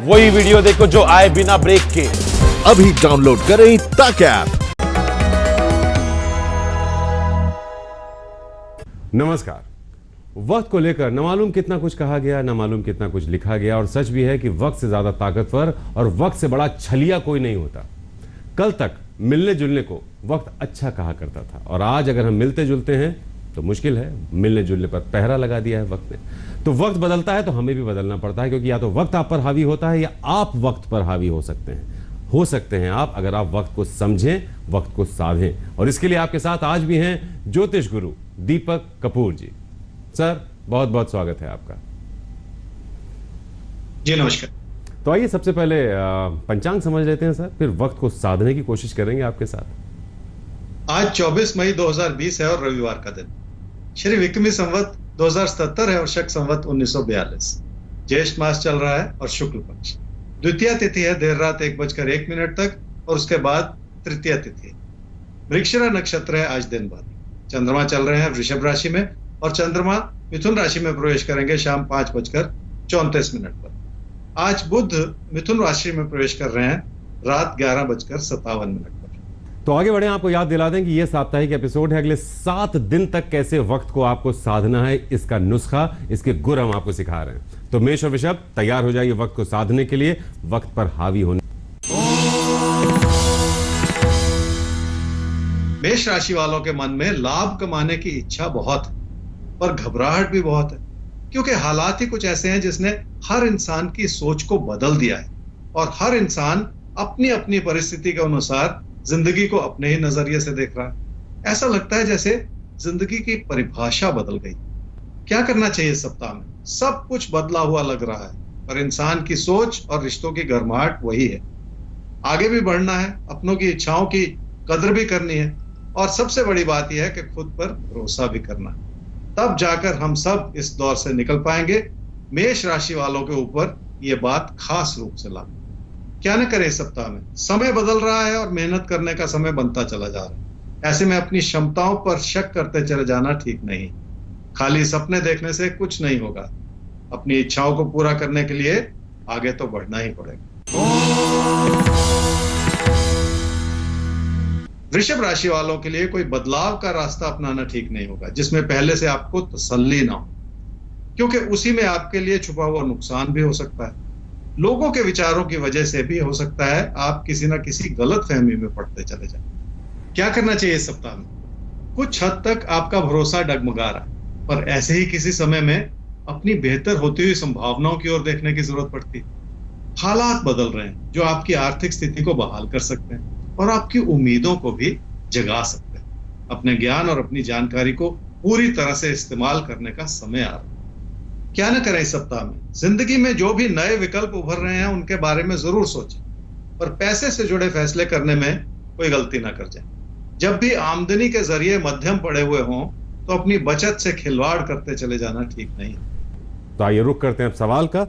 वही वीडियो देखो जो आए बिना ब्रेक के। अभी डाउनलोड करें तक ऐप। नमस्कार। वक्त को लेकर न मालूम कितना कुछ कहा गया, न मालूम कितना कुछ लिखा गया, और सच भी है कि वक्त से ज्यादा ताकतवर और वक्त से बड़ा छलिया कोई नहीं होता। कल तक मिलने जुलने को वक्त अच्छा कहा करता था, और आज अगर हम मिलते जुलते हैं तो मुश्किल है। मिलने जुलने पर पहरा लगा दिया है वक्त ने। तो वक्त बदलता है तो हमें भी बदलना पड़ता है, क्योंकि या तो वक्त आप पर हावी होता है या आप वक्त पर हावी हो सकते हैं आप, अगर आप वक्त को समझें, वक्त को साधें। और इसके लिए आपके साथ आज भी हैं ज्योतिष गुरु दीपक कपूर जी। सर, बहुत बहुत स्वागत है आपका। जी नमस्कार। तो आइए सबसे पहले पंचांग समझ लेते हैं सर, फिर वक्त को साधने की कोशिश करेंगे आपके साथ। आज 24 मई 2020 है और रविवार का दिन। श्री विक्रमी संवत 2077 है और शक संवत 1942। ज्येष्ठ मास चल रहा है और शुक्ल पक्ष। द्वितीय तिथि है देर रात 1:01 तक, और उसके बाद तृतीय तिथि है। मृगशिरा नक्षत्र है आज दिन भर। चंद्रमा चल रहे हैं वृषभ राशि में, और चंद्रमा मिथुन राशि में प्रवेश करेंगे शाम 5:34 पर। आज बुध मिथुन राशि में प्रवेश कर रहे हैं रात 11:57 पर। तो आगे बढ़े, आपको याद दिला दें कि यह साप्ताहिक एपिसोड है। अगले 7 दिन तक कैसे वक्त को आपको साधना है, इसका नुस्खा, इसके गुर हम आपको सिखा रहे हैं। तो मेष और वृषभ तैयार हो जाइए वक्त को साधने के लिए, वक्त पर हावी होने। मेष राशि वालों के मन में लाभ कमाने की इच्छा बहुत है, पर घबराहट भी बहुत है, क्योंकि हालात ही कुछ ऐसे हैं जिसने हर इंसान की सोच को बदल दिया है, और हर इंसान अपनी अपनी परिस्थिति के अनुसार जिंदगी को अपने ही नजरिए से देख रहा है। ऐसा लगता है जैसे जिंदगी की परिभाषा बदल गई। क्या करना चाहिए इस सप्ताह में? सब कुछ बदला हुआ लग रहा है, पर इंसान की सोच और रिश्तों की गर्माहट वही है। आगे भी बढ़ना है, अपनों की इच्छाओं की कदर भी करनी है, और सबसे बड़ी बात यह है कि खुद पर भरोसा भी करना है। तब जाकर हम सब इस दौर से निकल पाएंगे। मेष राशि वालों के ऊपर यह बात खास रूप से लागू। क्या न करें इस सप्ताह में? समय बदल रहा है और मेहनत करने का समय बनता चला जा रहा है। ऐसे में अपनी क्षमताओं पर शक करते चले जाना ठीक नहीं। खाली सपने देखने से कुछ नहीं होगा। अपनी इच्छाओं को पूरा करने के लिए आगे तो बढ़ना ही पड़ेगा। वृषभ राशि वालों के लिए कोई बदलाव का रास्ता अपनाना ठीक नहीं होगा जिसमें पहले से आपको तसल्ली ना हो, क्योंकि उसी में आपके लिए छुपा हुआ नुकसान भी हो सकता है। लोगों के विचारों की वजह से भी हो सकता है आप किसी ना किसी गलत फहमी में पड़ते चले जाएं। क्या करना चाहिए इस सप्ताह में? कुछ हद तक आपका भरोसा डगमगा रहा है, पर ऐसे ही किसी समय में अपनी बेहतर होती हुई संभावनाओं की ओर देखने की जरूरत पड़ती है। हालात बदल रहे हैं जो आपकी आर्थिक स्थिति को बहाल कर सकते हैं और आपकी उम्मीदों को भी जगा सकते हैं। अपने ज्ञान और अपनी जानकारी को पूरी तरह से इस्तेमाल करने का समय आ रहा है। क्या न करें इस सप्ताह में? जिंदगी में जो भी नए विकल्प उभर रहे हैं उनके बारे में जरूर सोचें, पर पैसे से जुड़े फैसले करने में कोई गलती ना कर जाए। जब भी आमदनी के जरिए मध्यम पड़े हुए हों तो अपनी बचत से खिलवाड़ करते चले जाना ठीक नहीं। तो आइए रुक करते हैं अब सवाल का,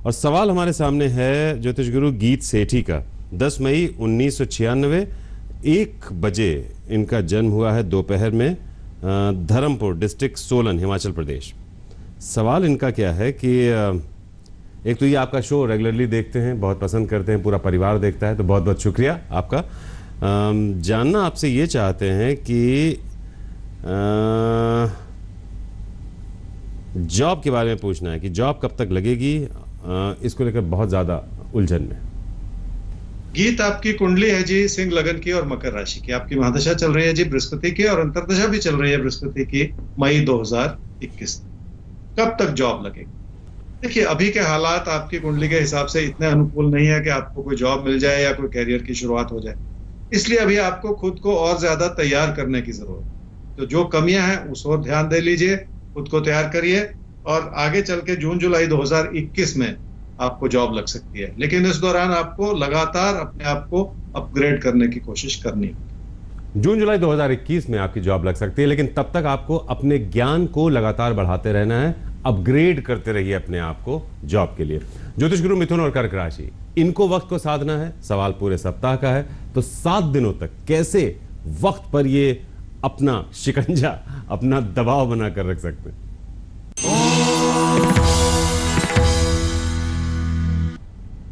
और सवाल हमारे सामने है ज्योतिष गुरु गीत सेठी का। 10 मई 1996, 1 बजे इनका जन्म हुआ है दोपहर में, धर्मपुर डिस्ट्रिक्ट, सोलन, हिमाचल प्रदेश। सवाल इनका क्या है कि एक तो ये आपका शो रेगुलरली देखते हैं, बहुत पसंद करते हैं, पूरा परिवार देखता है, तो बहुत बहुत शुक्रिया आपका। जानना आपसे ये चाहते हैं कि जॉब के बारे में पूछना है कि जॉब कब तक लगेगी, इसको लेकर बहुत ज़्यादा उलझन में। गीत आपकी कुंडली है जी सिंह लगन की और मकर राशि की। आपकी महादशा चल रही है जी बृहस्पति की, और अंतरदशा भी चल रही है बृहस्पति की मई 2021। कब तक जॉब लगेगी? देखिए, अभी के हालात आपकी कुंडली के हिसाब से इतने अनुकूल नहीं है कि आपको कोई जॉब मिल जाए या कोई कैरियर की शुरुआत हो जाए। इसलिए अभी आपको खुद को और ज्यादा तैयार करने की जरूरत है। तो जो कमियां हैं उस ओर ध्यान दे लीजिए, खुद को तैयार करिए, और आगे चल के जून जुलाई 2021 में आपको जॉब लग सकती है। लेकिन इस दौरान आपको लगातार अपने आप को अपग्रेड करने की कोशिश करनी है। जून जुलाई 2021 में आपकी जॉब लग सकती है, लेकिन तब तक आपको अपने ज्ञान को लगातार बढ़ाते रहना है, अपग्रेड करते रहिए अपने आप को जॉब के लिए। ज्योतिष गुरु मिथुन और कर्क राशि, इनको वक्त को साधना है। सवाल पूरे सप्ताह का है, तो 7 दिनों तक कैसे वक्त पर ये अपना शिकंजा, अपना दबाव बनाकर रख सकते हैं।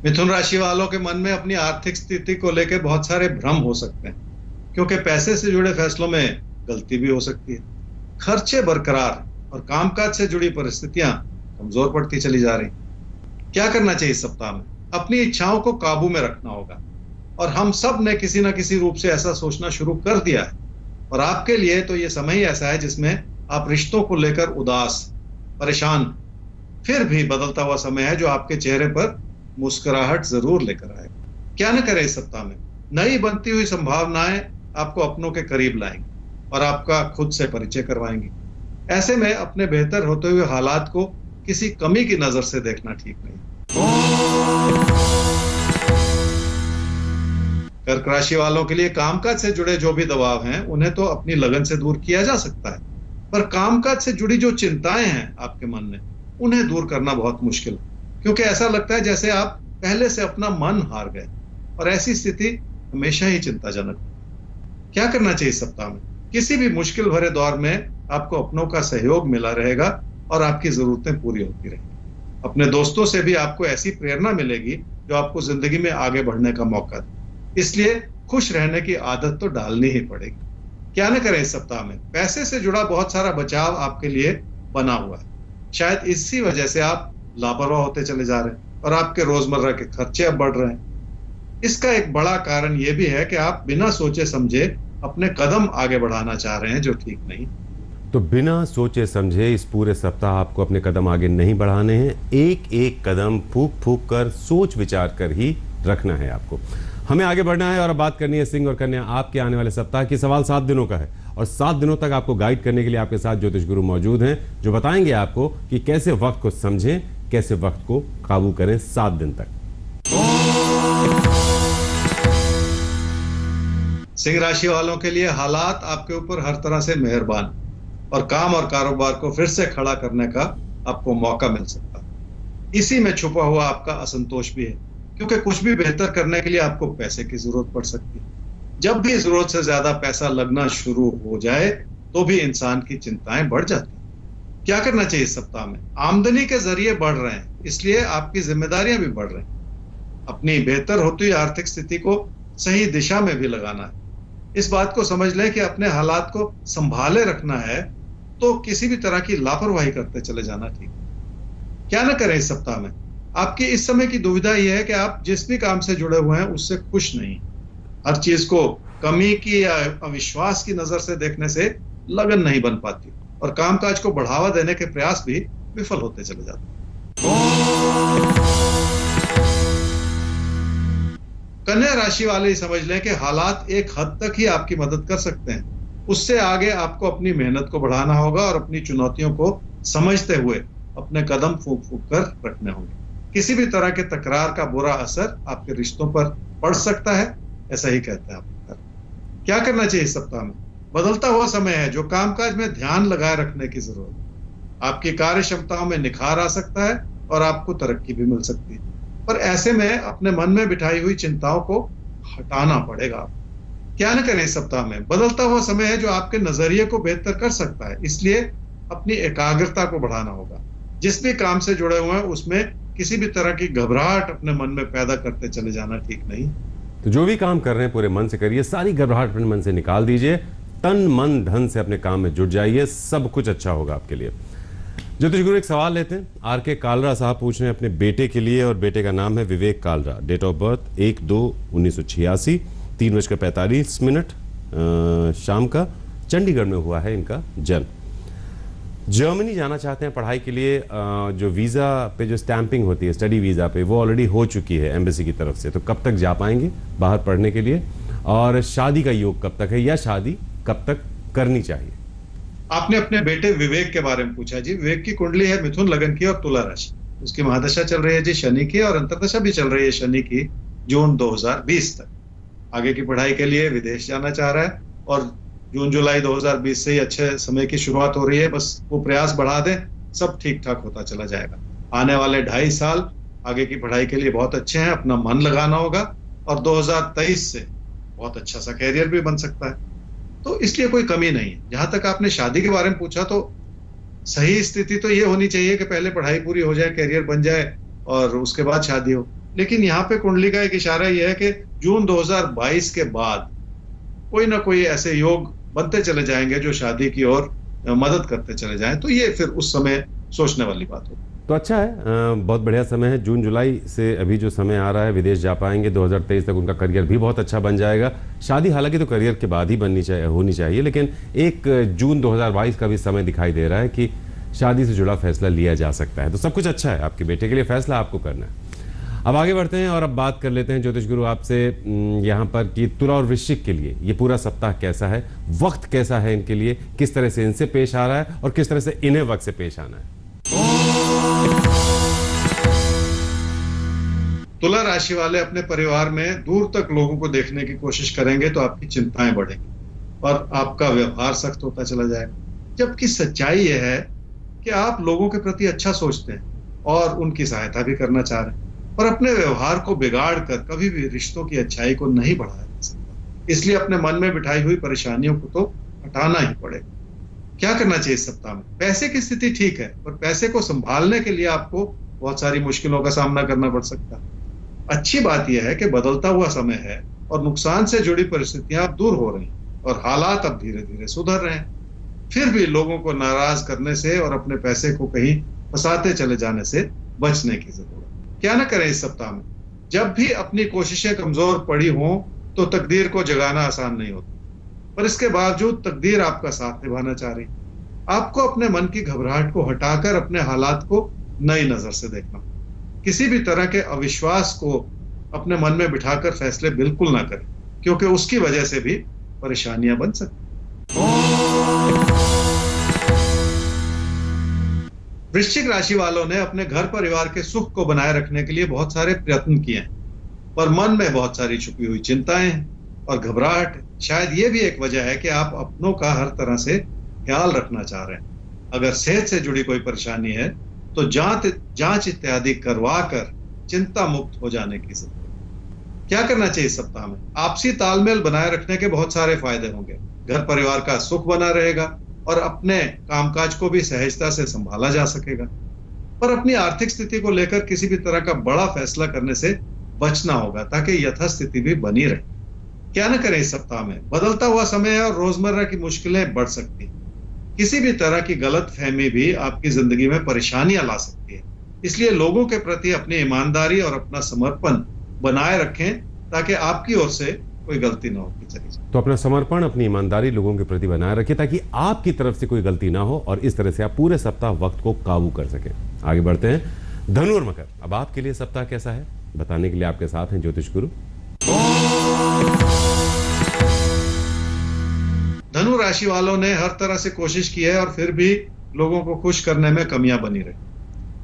मिथुन राशि वालों के मन में अपनी आर्थिक स्थिति को लेकर बहुत सारे भ्रम हो सकते हैं, क्योंकि पैसे से जुड़े फैसलों में गलती भी हो सकती है। खर्चे बरकरार और कामकाज से जुड़ी परिस्थितियां कमजोर पड़ती चली जा रही। क्या करना चाहिए इस सप्ताह में? अपनी इच्छाओं को काबू में रखना होगा, और हम सब ने किसी न किसी रूप से ऐसा सोचना शुरू कर दिया है। और आपके लिए तो ये समय ही ऐसा है जिसमें आप रिश्तों को लेकर उदास, परेशान, फिर भी बदलता हुआ समय है जो आपके चेहरे पर मुस्कुराहट जरूर लेकर आएगा। क्या न करें इस सप्ताह में? नई बनती हुई संभावनाएं आपको अपनों के करीब लाएंगी और आपका खुद से परिचय करवाएंगी। ऐसे में अपने बेहतर होते हुए हालात को किसी कमी की नजर से देखना ठीक नहीं। कर्क राशि वालों के लिए कामकाज से जुड़े जो भी दबाव हैं उन्हें तो अपनी लगन से दूर किया जा सकता है, पर कामकाज से जुड़ी जो चिंताएं हैं आपके मन में, उन्हें दूर करना बहुत मुश्किल है, क्योंकि ऐसा लगता है जैसे आप पहले से अपना मन हार गए, और ऐसी स्थिति हमेशा ही चिंताजनक है। क्या करना चाहिए इस सप्ताह में? किसी भी मुश्किल भरे दौर में आपको अपनों का सहयोग मिला रहेगा और आपकी जरूरतें पूरी होती रहेंगी। अपने दोस्तों से भी आपको ऐसी प्रेरणा मिलेगी जो आपको जिंदगी में आगे बढ़ने का मौका दे। इसलिए खुश रहने की आदत तो डालनी ही पड़ेगी। क्या न करें इस सप्ताह में? पैसे से जुड़ा बहुत सारा बचाव आपके लिए बना हुआ है। शायद इसी वजह से आप लापरवाह होते चले जा रहे हैं और आपके रोजमर्रा के खर्चे अब बढ़ रहे हैं। इसका एक बड़ा कारण यह भी है कि आप बिना सोचे समझे अपने कदम आगे बढ़ाना चाह रहे हैं, जो ठीक नहीं। तो बिना सोचे समझे इस पूरे सप्ताह आपको अपने कदम आगे नहीं बढ़ाने हैं। एक एक कदम फूक फूक कर, सोच विचार कर ही रखना है आपको। हमें आगे बढ़ना है और अब बात करनी है सिंह और कन्या आपके आने वाले सप्ताह की। सवाल 7 दिनों का है और 7 दिनों तक आपको गाइड करने के लिए आपके साथ ज्योतिष गुरु मौजूद हैं, जो बताएंगे आपको कि कैसे वक्त को समझें, कैसे वक्त को काबू करें 7 दिन तक। सिंह राशि वालों के लिए हालात आपके ऊपर हर तरह से मेहरबान और काम और कारोबार को फिर से खड़ा करने का आपको मौका मिल सकता है। इसी में छुपा हुआ आपका असंतोष भी है, क्योंकि कुछ भी बेहतर करने के लिए आपको पैसे की जरूरत पड़ सकती है। जब भी जरूरत से ज्यादा पैसा लगना शुरू हो जाए तो भी इंसान की चिंताएं बढ़ जाती हैं। क्या करना चाहिए इस सप्ताह में? आमदनी के जरिए बढ़ रहे हैं, इसलिए आपकी जिम्मेदारियां भी बढ़ रही हैं। अपनी बेहतर होती हुई आर्थिक स्थिति को सही दिशा में भी लगाना है। इस बात को समझ लें कि अपने हालात को संभाले रखना है, तो किसी भी तरह की लापरवाही करते चले जाना ठीक है। क्या न करें इस सप्ताह में? आपकी इस समय की दुविधा यह है कि आप जिस भी काम से जुड़े हुए हैं उससे खुश नहीं। हर चीज को कमी की या अविश्वास की नजर से देखने से लगन नहीं बन पाती और कामकाज को बढ़ावा देने के प्रयास भी विफल होते चले जाते हैं। कन्या राशि वाले ही समझ लें कि हालात एक हद तक ही आपकी मदद कर सकते हैं। उससे आगे आपको अपनी मेहनत को बढ़ाना होगा और अपनी चुनौतियों को समझते हुए अपने कदम फूंक फूंक कर रखने होंगे। किसी भी तरह के तकरार का बुरा असर आपके रिश्तों पर पड़ सकता है, ऐसा ही कहते हैं आप। क्या करना चाहिए इस सप्ताह में? बदलता हुआ समय है जो कामकाज में ध्यान लगाए रखने की जरूरत है। आपकी कार्य क्षमताओं में निखार आ सकता है और आपको तरक्की भी मिल सकती है, पर ऐसे में अपने मन में बिठाई हुई चिंताओं को हटाना पड़ेगा। क्या न करें इस सप्ताह में? बदलता हुआ समय है जो आपके नजरिए को बेहतर कर सकता है, इसलिए अपनी एकाग्रता को बढ़ाना होगा। जिस भी काम से जुड़े हुए हैं उसमें किसी भी तरह की घबराहट अपने मन में पैदा करते चले जाना ठीक नहीं। तो जो भी काम कर रहे हैं पूरे मन से करिए, सारी घबराहट अपने मन से निकाल दीजिए, तन मन धन से अपने काम में जुट जाइए, सब कुछ अच्छा होगा आपके लिए। ज्योतिष गुरु एक सवाल लेते हैं। आर.के. कालरा साहब पूछ रहे हैं अपने बेटे के लिए, और बेटे का नाम है विवेक कालरा। डेट ऑफ बर्थ 1/2/1986, 3:45 शाम का। चंडीगढ़ में हुआ है इनका जन्म। जर्मनी जाना चाहते हैं पढ़ाई के लिए। जो वीज़ा पे जो स्टैंपिंग होती है स्टडी वीज़ा पे, वो ऑलरेडी हो चुकी है एम्बेसी की तरफ से। तो कब तक जा पाएंगे बाहर पढ़ने के लिए, और शादी का योग कब तक है, या शादी कब तक करनी चाहिए? आपने अपने बेटे विवेक के बारे में पूछा जी। विवेक की कुंडली है मिथुन लगन की और तुला राशि। उसकी महादशा चल रही है जी शनि की, और अंतर्दशा भी चल रही है शनि की जून 2020 तक। आगे की पढ़ाई के लिए विदेश जाना चाह रहा है और जून जुलाई 2020 से ही अच्छे समय की शुरुआत हो रही है। बस वो प्रयास बढ़ा दें, सब ठीक ठाक होता चला जाएगा। आने वाले 2.5 साल आगे की पढ़ाई के लिए बहुत अच्छे हैं। अपना मन लगाना होगा और 2023 से बहुत अच्छा सा कैरियर भी बन सकता है, तो इसलिए कोई कमी नहीं है। जहां तक आपने शादी के बारे में पूछा, तो सही स्थिति तो ये होनी चाहिए कि पहले पढ़ाई पूरी हो जाए, कैरियर बन जाए और उसके बाद शादी हो। लेकिन यहाँ पे कुंडली का एक इशारा यह है कि जून 2022 के बाद कोई ना कोई ऐसे योग बनते चले जाएंगे जो शादी की ओर मदद करते चले जाएं, तो ये फिर उस समय सोचने वाली बात होगी। तो अच्छा है, बहुत बढ़िया समय है। जून जुलाई से अभी जो समय आ रहा है, विदेश जा पाएंगे, 2023 तक उनका करियर भी बहुत अच्छा बन जाएगा। शादी हालांकि तो करियर के बाद ही होनी चाहिए, लेकिन 1 जून 2022 का भी समय दिखाई दे रहा है कि शादी से जुड़ा फैसला लिया जा सकता है। तो सब कुछ अच्छा है, आपके बेटे के लिए फैसला आपको करना है। अब आगे बढ़ते हैं और अब बात कर लेते हैं ज्योतिष गुरु आपसे यहाँ पर कि तुला और वृश्चिक के लिए ये पूरा सप्ताह कैसा है, वक्त कैसा है इनके लिए, किस तरह से इनसे पेश आ रहा है और किस तरह से इन्हें वक्त से पेश आना है। तुला राशि वाले अपने परिवार में दूर तक लोगों को देखने की कोशिश करेंगे तो आपकी चिंताएं बढ़ेंगी और आपका व्यवहार सख्त होता चला जाएगा। जबकि सच्चाई यह है कि आप लोगों के प्रति अच्छा सोचते हैं और उनकी सहायता भी करना चाह रहे हैं, पर अपने व्यवहार को बिगाड़ कर कभी भी रिश्तों की अच्छाई को नहीं बढ़ाया जा सकता। इसलिए अपने मन में बिठाई हुई परेशानियों को तो हटाना ही पड़ेगा। क्या करना चाहिए इस सप्ताह में? पैसे की स्थिति ठीक है, पर पैसे को संभालने के लिए आपको बहुत सारी मुश्किलों का सामना करना पड़ सकता है। अच्छी बात यह है कि बदलता हुआ समय है और नुकसान से जुड़ी परिस्थितियां अब दूर हो रही हैं और हालात अब धीरे धीरे सुधर रहे हैं। फिर भी लोगों को नाराज करने से और अपने पैसे को कहीं फंसाते चले जाने से बचने की जरूरत है। क्या ना करें इस सप्ताह में? जब भी अपनी कोशिशें कमजोर पड़ी हों तो तकदीर को जगाना आसान नहीं होता, पर इसके बावजूद तकदीर आपका साथ निभाना चाह रही। आपको अपने मन की घबराहट को हटाकर अपने हालात को नई नजर से देखना। किसी भी तरह के अविश्वास को अपने मन में बिठाकर फैसले बिल्कुल ना करें, क्योंकि उसकी वजह से भी परेशानियां बन सकती। वृश्चिक राशि वालों ने अपने घर परिवार के सुख को बनाए रखने के लिए बहुत सारे प्रयत्न किए हैं, पर मन में बहुत सारी छुपी हुई चिंताएं और घबराहट। शायद ये भी एक वजह है कि आप अपनों का हर तरह से ख्याल रखना चाह रहे हैं। अगर सेहत से जुड़ी कोई परेशानी है तो जांच इत्यादि करवा कर चिंता मुक्त हो जाने की जरूरत। क्या करना चाहिए इस सप्ताह में? आपसी तालमेल बनाए रखने के बहुत सारे फायदे होंगे। घर परिवार का सुख बना रहेगा और अपने कामकाज को भी सहजता से संभाला जा सकेगा, पर अपनी आर्थिक स्थिति को लेकर किसी भी तरह का बड़ा फैसला करने से बचना होगा ताकि यथास्थिति भी बनी रहे। क्या न करें इस सप्ताह में? बदलता हुआ समय है और रोजमर्रा की मुश्किलें बढ़ सकती हैं। किसी भी तरह की गलत फहमी भी आपकी जिंदगी में परेशानियां ला सकती है। इसलिए लोगों के प्रति अपनी ईमानदारी और अपना समर्पण बनाए रखें ताकि आपकी ओर से कोई गलती ना होती चली जाए। तो अपना समर्पण, अपनी ईमानदारी लोगों के प्रति बनाए रखिए ताकि आपकी तरफ से कोई गलती ना हो और इस तरह से आप पूरे सप्ताह वक्त को काबू कर सकें। आगे बढ़ते हैं धनु और मकर। अब आपके लिए सप्ताह कैसा है बताने के लिए आपके साथ हैं ज्योतिष गुरु। धनु राशि वालों ने हर तरह से कोशिश की है और फिर भी लोगों को खुश करने में कमियां बनी रही।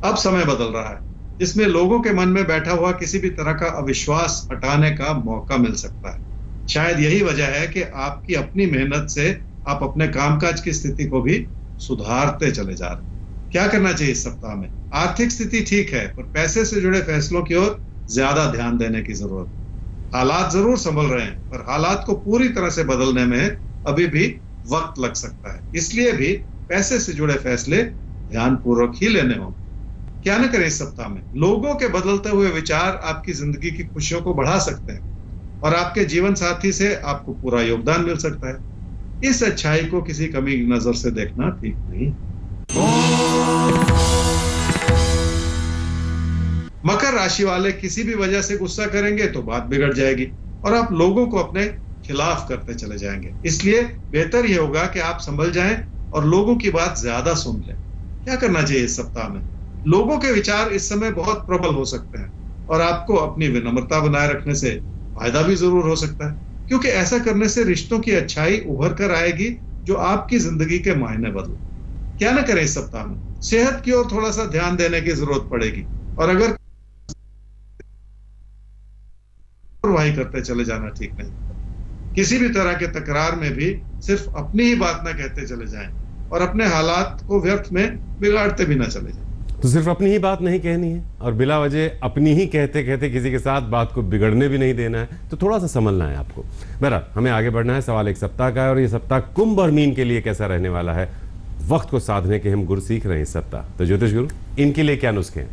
अब समय बदल रहा है, जिसमें लोगों के मन में बैठा हुआ किसी भी तरह का अविश्वास हटाने का मौका मिल सकता है। शायद यही वजह है कि आपकी अपनी मेहनत से आप अपने कामकाज की स्थिति को भी सुधारते चले जा रहे हैं। क्या करना चाहिए इस सप्ताह में? आर्थिक स्थिति ठीक है, पर पैसे से जुड़े फैसलों की ओर ज्यादा ध्यान देने की जरूरत है। हालात जरूर संभल रहे हैं, पर हालात को पूरी तरह से बदलने में अभी भी वक्त लग सकता है। इसलिए भी पैसे से जुड़े फैसले ध्यानपूर्वक ही लेने होंगे। क्या न करें इस सप्ताह में? लोगों के बदलते हुए विचार आपकी जिंदगी की खुशियों को बढ़ा सकते हैं और आपके जीवन साथी से आपको पूरा योगदान मिल सकता है। इस अच्छाई को किसी कमी की नजर से देखना ठीक नहीं। मकर राशि वाले किसी भी वजह से गुस्सा करेंगे तो बात बिगड़ जाएगी और आप लोगों को अपने खिलाफ करते चले जाएंगे। इसलिए बेहतर यह होगा कि आप संभल जाएं और लोगों की बात ज्यादा सुन लें। क्या करना चाहिए इस सप्ताह में? लोगों के विचार इस समय बहुत प्रबल हो सकते हैं और आपको अपनी विनम्रता बनाए रखने से फायदा भी जरूर हो सकता है, क्योंकि ऐसा करने से रिश्तों की अच्छाई उभर कर आएगी जो आपकी जिंदगी के मायने बदले। क्या न करें इस सप्ताह में? सेहत की ओर थोड़ा सा ध्यान देने की जरूरत पड़ेगी और अगर वाही करते चले जाना ठीक नहीं। किसी भी तरह के तकरार में भी सिर्फ अपनी ही बात ना कहते चले जाएं और अपने हालात को व्यर्थ में बिगाड़ते भी ना चले जाएं। तो सिर्फ अपनी ही बात नहीं कहनी है और बिला वजह अपनी ही कहते कहते किसी के साथ बात को बिगड़ने भी नहीं देना है, तो थोड़ा सा संभलना है आपको। बहरहाल हमें आगे बढ़ना है। सवाल एक सप्ताह का है और ये सप्ताह कुंभ और मीन के लिए कैसा रहने वाला है, वक्त को साधने के हम गुरु सीख रहे हैं इस सप्ताह। तो ज्योतिष गुरु, इनके लिए क्या नुस्खे हैं?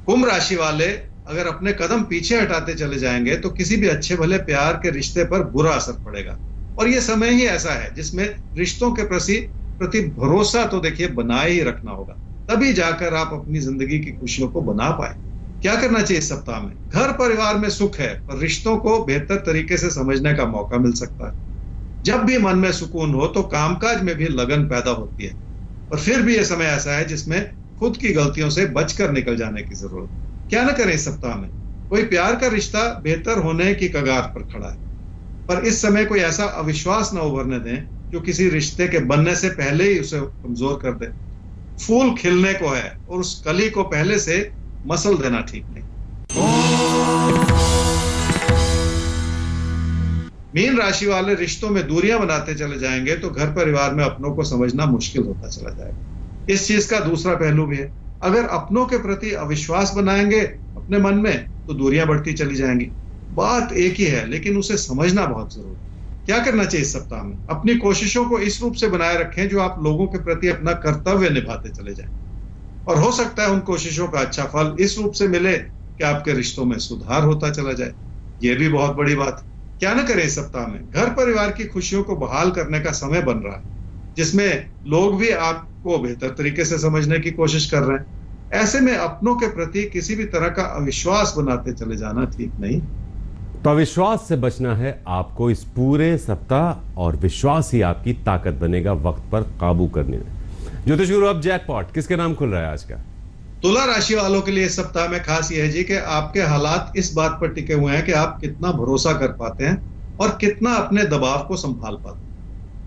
कुंभ राशि वाले अगर अपने कदम पीछे हटाते चले जाएंगे तो किसी भी अच्छे भले प्यार के रिश्ते पर बुरा असर पड़ेगा। और ये समय ही ऐसा है जिसमें रिश्तों के प्रति भरोसा तो देखिए बनाए ही रखना होगा, तभी जाकर आप अपनी जिंदगी की खुशियों को बना पाए। क्या करना चाहिए इस सप्ताह में? घर परिवार में सुख है, पर रिश्तों को बेहतर तरीके से समझने का मौका मिल सकता है। जब भी मन में सुकून हो तो कामकाज में भी लगन पैदा होती है। और फिर भी यह समय ऐसा है जिसमें खुद की गलतियों से बचकर निकल जाने की जरूरत है। क्या न करें इस सप्ताह में? कोई प्यार का रिश्ता बेहतर होने की कगार पर खड़ा है, पर इस समय कोई ऐसा अविश्वास न उभरने दें जो किसी रिश्ते के बनने से पहले ही उसे कमजोर कर दे। फूल खिलने को है और उस कली को पहले से मसल देना ठीक नहीं। मीन राशि वाले रिश्तों में दूरियां बनाते चले जाएंगे तो घर परिवार में अपनों को समझना मुश्किल होता चला जाएगा। इस चीज का दूसरा पहलू भी है, अगर अपनों के प्रति अविश्वास बनाएंगे अपने मन में तो दूरियां बढ़ती चली जाएंगी। बात एक ही है, लेकिन उसे समझना बहुत जरूरी है। क्या करना चाहिए इस सप्ताह में? अपनी कोशिशों को इस रूप से बनाए रखें जो आप लोगों के प्रति अपना कर्तव्य निभाते चले जाएं, और हो सकता है उन कोशिशों का अच्छा फल इस रूप से मिले कि आपके रिश्तों में सुधार होता चला जाए। यह भी बहुत बड़ी बात है। क्या न करें इस सप्ताह में? घर परिवार की खुशियों को बहाल करने का समय बन रहा है, जिसमें लोग भी आपको बेहतर तरीके से समझने की कोशिश कर रहे हैं। ऐसे में अपनों के प्रति किसी भी तरह का अविश्वास बनाते चले जाना ठीक नहीं। तो अविश्वास से बचना है आपको इस पूरे सप्ताह, और विश्वास ही आपकी ताकत बनेगा वक्त पर काबू करने में। ज्योतिष गुरु, अब जैकपॉट किसके नाम खुल रहा है आज का? तुला राशि वालों के लिए इस सप्ताह में खास यह है जी कि आपके हालात इस बात पर टिके हुए हैं कि आप कितना भरोसा कर पाते हैं और कितना अपने दबाव को संभाल पाते हैं।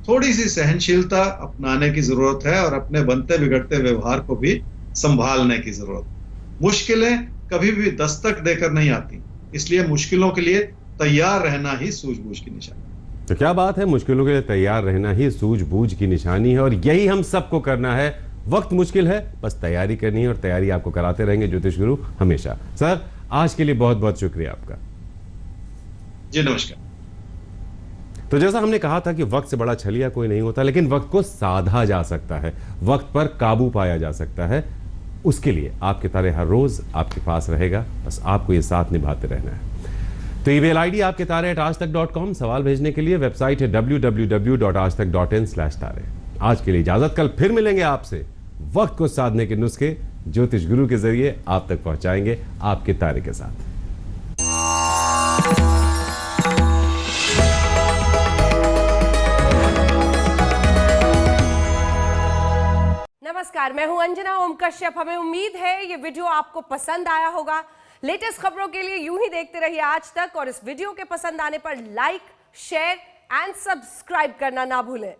थोड़ी सी सहनशीलता अपनाने की जरूरत है और अपने बनते बिगड़ते व्यवहार को भी संभालने की जरूरत है। मुश्किलें कभी भी दस्तक देकर नहीं आती, इसलिए मुश्किलों के लिए तैयार रहना ही सूझबूझ की निशानी। तो क्या बात है, मुश्किलों के लिए तैयार रहना ही सूझबूझ की निशानी है, और यही हम सबको करना है। वक्त मुश्किल है, बस तैयारी करनी है, और तैयारी आपको कराते रहेंगे ज्योतिष गुरु हमेशा। सर, आज के लिए बहुत बहुत शुक्रिया आपका। जी नमस्कार। तो जैसा हमने कहा था कि वक्त से बड़ा छलिया कोई नहीं होता, लेकिन वक्त को साधा जा सकता है, वक्त पर काबू पाया जा सकता है। उसके लिए आपके तारे हर रोज आपके पास रहेगा, बस आपको ये साथ निभाते रहना है। तो ईमेल आईडी आपके तारे @aajtak.com, सवाल भेजने के लिए वेबसाइट है www.aajtak.in/तारे। आज के लिए इजाजत, कल फिर मिलेंगे आपसे। वक्त को साधने के नुस्खे ज्योतिष गुरु के जरिए आप तक पहुंचाएंगे आपके तारे के साथ। नमस्कार, मैं हूं अंजना ओम कश्यप। हमें उम्मीद है ये वीडियो आपको पसंद आया होगा। लेटेस्ट खबरों के लिए यूं ही देखते रहिए आज तक, और इस वीडियो के पसंद आने पर लाइक, शेयर एंड सब्सक्राइब करना ना भूलें।